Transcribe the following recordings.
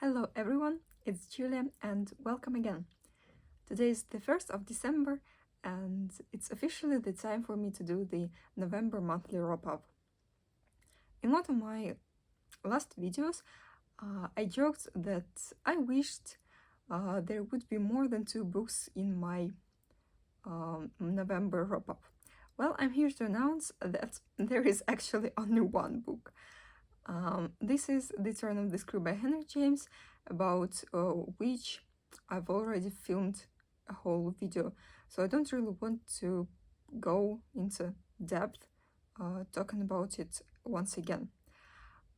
Hello everyone, it's Julia and welcome again. Today is the 1st of December and it's officially the time for me to do the November monthly wrap-up. In one of my last videos, I joked that I wished there would be more than 2 books in my November wrap-up. Well, I'm here to announce that there is actually only one book. This is The Turn of the Screw by Henry James, about which I've already filmed a whole video, so I don't really want to go into depth talking about it once again.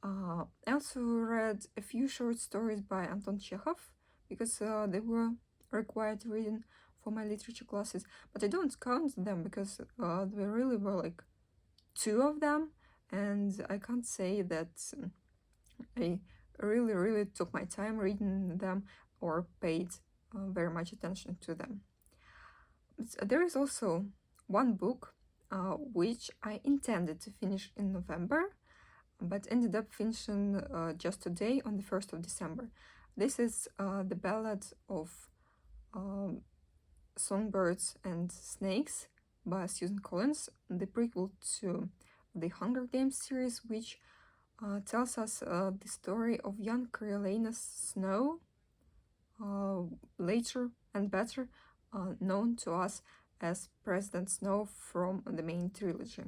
I also read a few short stories by Anton Chekhov, because they were required reading for my literature classes, but I don't count them because there really were like 2 of them, and I can't say that I really took my time reading them or paid very much attention to them. There is also one book which I intended to finish in November, but ended up finishing just today on the 1st of December. This is The Ballad of Songbirds and Snakes by Susan Collins, the prequel to the Hunger Games series, which tells us the story of young Coriolanus Snow, later and better known to us as President Snow from the main trilogy.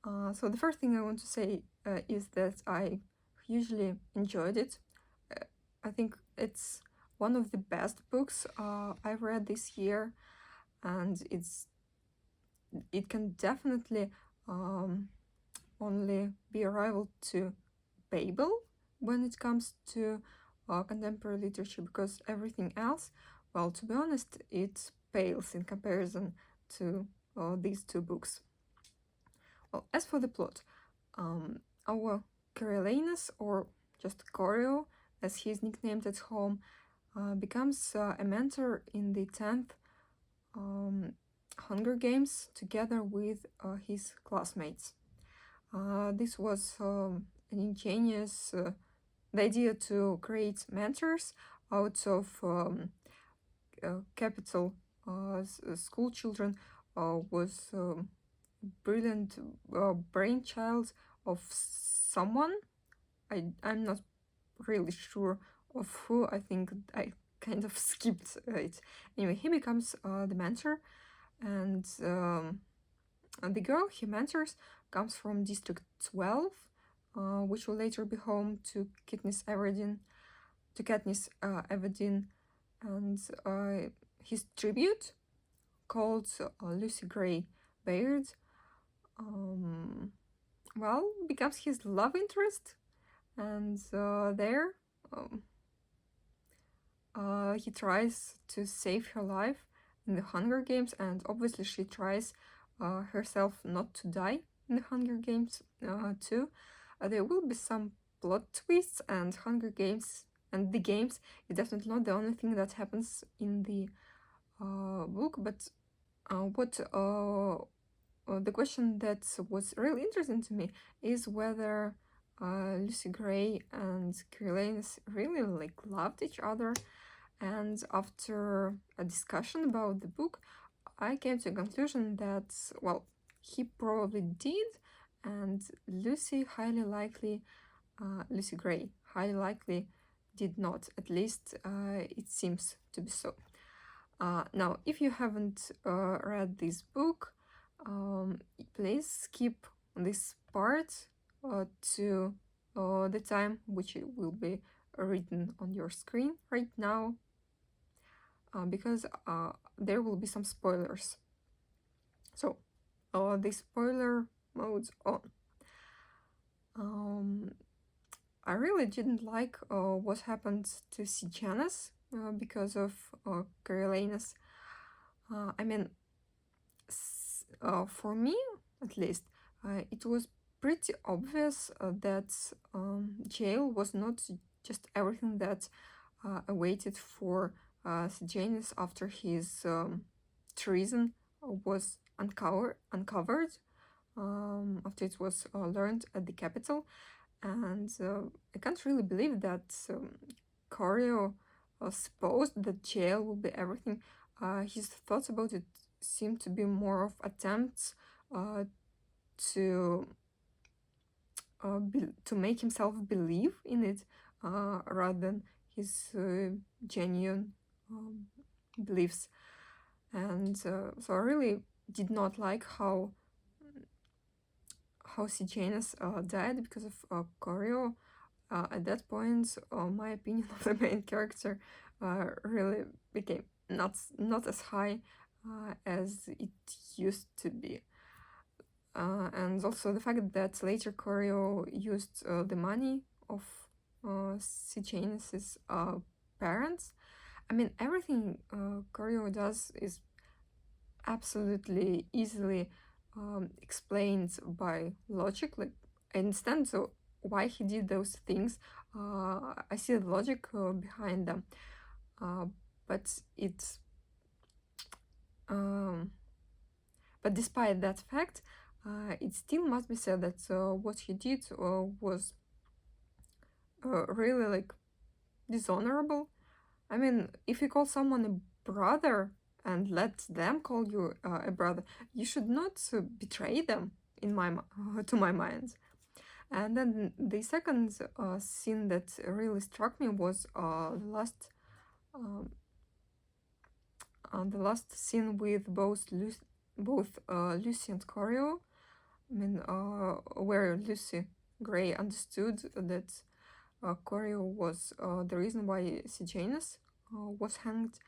So the first thing I want to say is that I hugely enjoyed it. I think it's one of the best books I've read this year, and it can definitely only be a rival to Babel when it comes to contemporary literature, because everything else, well, to be honest, it pales in comparison to these 2 books. Well, as for the plot, our Coriolanus, or just Corio, as he is nicknamed at home, becomes a mentor in the 10th Hunger Games together with his classmates. This was an ingenious the idea to create mentors out of capital school children was brilliant brainchild of someone. I'm not really sure of who. I think I kind of skipped it. Anyway, he becomes the mentor, and the girl he mentors comes from District 12, which will later be home to Katniss Everdeen, and his tribute, called Lucy Gray Baird, well, becomes his love interest, and there he tries to save her life in the Hunger Games, and obviously she tries herself not to die in the Hunger Games too. There will be some plot twists, and Hunger Games and the games is definitely not the only thing that happens in the book, but the question that was really interesting to me is whether Lucy Gray and Coriolanus really loved each other. And after a discussion about the book, I came to a conclusion that, well, he probably did, and Lucy Gray highly likely did not. At least it seems to be so. Now, if you haven't read this book, please skip this part to the time which it will be written on your screen right now, because there will be some spoilers. So, the spoiler mode's on. I really didn't like what happened to Sejanus because of Coriolanus. I mean, for me, at least, it was pretty obvious that jail was not just everything that awaited for Sejanus after his treason was uncovered, after it was learned at the capital. And I can't really believe that Corio supposed that jail will be everything. His thoughts about it seem to be more of attempts to to make himself believe in it rather than his genuine beliefs. And so I really did not like how Sejanus died because of Corio. At that point, my opinion of the main character really became not as high as it used to be. And also the fact that later Corio used the money of Sejanus's parents. I mean, everything Corio does is absolutely easily explained by logic. Like, I understand so why he did those things. I see the logic behind them, but it's but despite that fact, it still must be said that what he did was really like dishonorable. I mean, if you call someone a brother and let them call you a brother, you should not betray them. In my to my mind. And then the second scene that really struck me was um, the last scene with both Lucy and Corio. I mean, where Lucy Gray understood that Corio was the reason why Sejanus was hanged,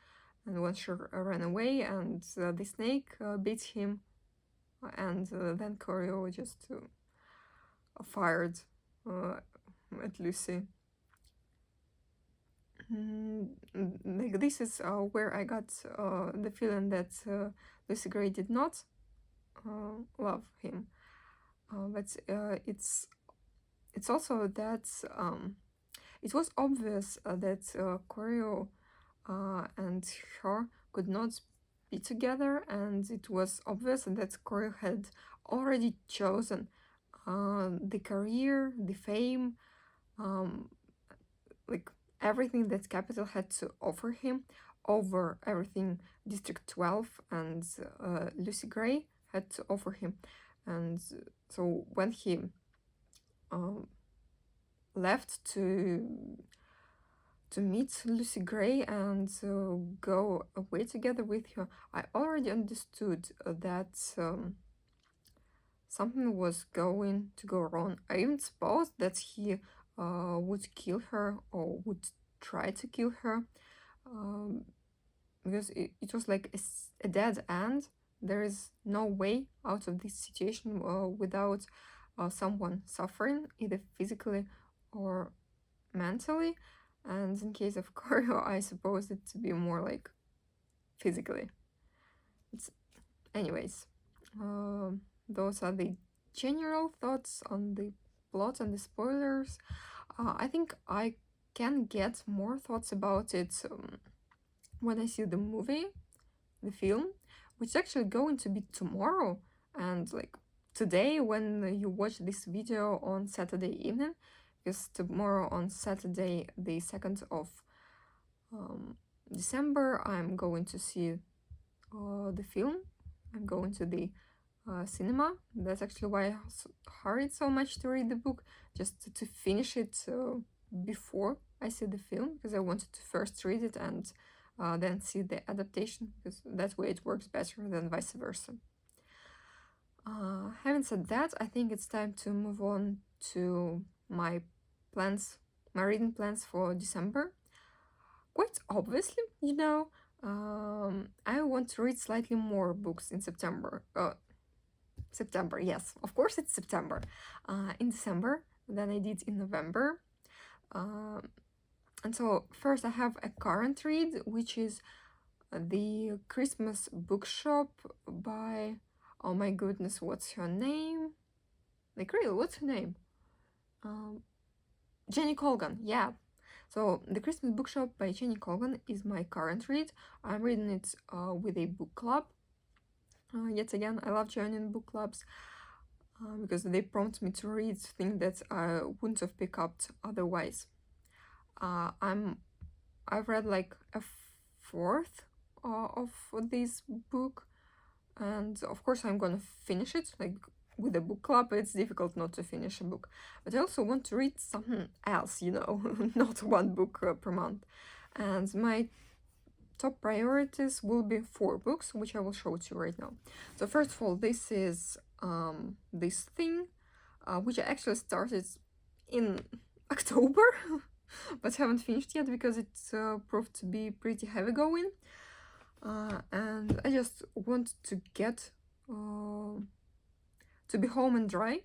and when she ran away and the snake beat him, and then Corio just fired at Lucy. Like, this is where I got the feeling that Lucy Gray did not love him, but it's also that it was obvious that Corio and her could not be together, and it was obvious that Corio had already chosen the career, the fame, like everything that Capital had to offer him over everything District 12 and Lucy Gray had to offer him. And so when he left to meet Lucy Gray and go away together with her, I already understood that something was going to go wrong. I even supposed that he would kill her or would try to kill her, because it was like a dead end. There is no way out of this situation without someone suffering, either physically or mentally. And in case of Corio, I suppose it to be more like physically. Anyways, those are the general thoughts on the plot and the spoilers. I think I can get more thoughts about it when I see the movie, the film, which is actually going to be tomorrow. And like today, when you watch this video on Saturday evening, because tomorrow on Saturday, the 2nd of December, I'm going to see the film. I'm going to the cinema. That's actually why I hurried so much to read the book, just to finish it before I see the film, because I wanted to first read it and then see the adaptation, because that way it works better than vice versa. Having said that, I think it's time to move on to my reading plans for December. Quite obviously, I want to read slightly more books in September. September, yes, of course it's September. In December than I did in November. And so first I have a current read, which is the Christmas Bookshop by, oh my goodness, what's her name? Like, really, what's her name? Jenny Colgan, yeah. So the Christmas Bookshop by Jenny Colgan is my current read. I'm reading it with a book club. Yet again, I love joining book clubs. because they prompt me to read things that I wouldn't have picked up otherwise. I've read like a fourth of this book, and of course I'm gonna finish it. Like with a book club, it's difficult not to finish a book, but I also want to read something else, not one book per month. And my top priorities will be 4 books, which I will show to you right now. So first of all, this is this thing, which I actually started in October, but haven't finished yet because it proved to be pretty heavy going. And I just want to get to be home and dry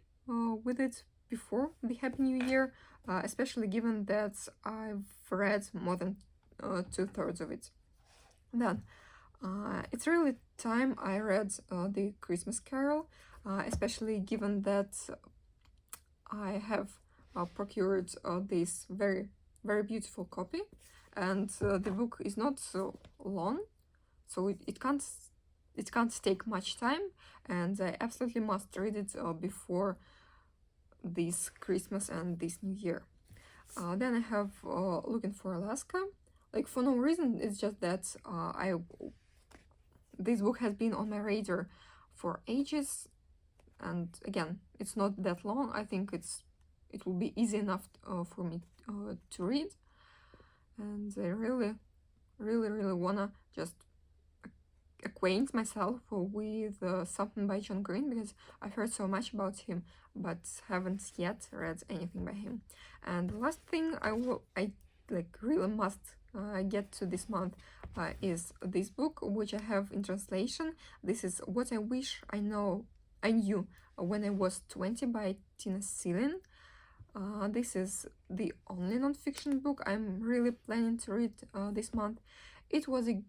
with it before the Happy New Year, especially given that I've read more than 2/3 of it. Then it's really time I read the Christmas Carol, especially given that I have procured this very, very beautiful copy, and the book is not so long, so it can't take much time, and I absolutely must read it before this Christmas and this New Year. Then I have Looking for Alaska. Like, for no reason, it's just that this book has been on my radar for ages, and again, it's not that long. I think it will be easy enough for me to read, and I really, really, really wanna just acquaint myself with something by John Green, because I've heard so much about him but haven't yet read anything by him. And the last thing I really must get to this month is this book, which I have in translation. This is What I Wish I Knew When I Was 20 by Tina Seelin. This is the only non-fiction book I'm really planning to read this month. It was a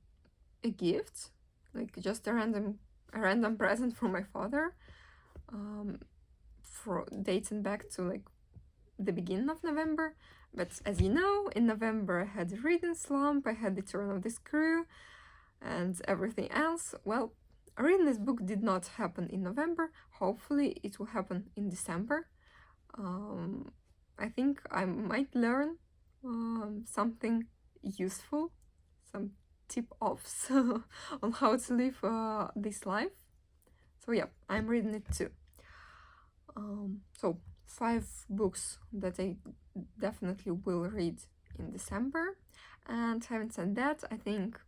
gift, like just a random present from my father, for dating back to like the beginning of November. But as you know, in November I had a reading slump, I had the turn of the screw and everything else. Well, reading this book did not happen in November. Hopefully it will happen in December. I think I might learn something useful, some tip-offs on how to live this life. So yeah, I'm reading it too. So 5 books that I definitely will read in December. And having said that, I think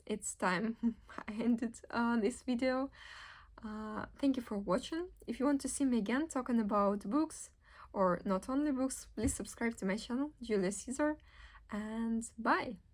it's time I ended this video. Thank you for watching. If you want to see me again talking about books, or not only books, please subscribe to my channel, Julia Caesar, and bye!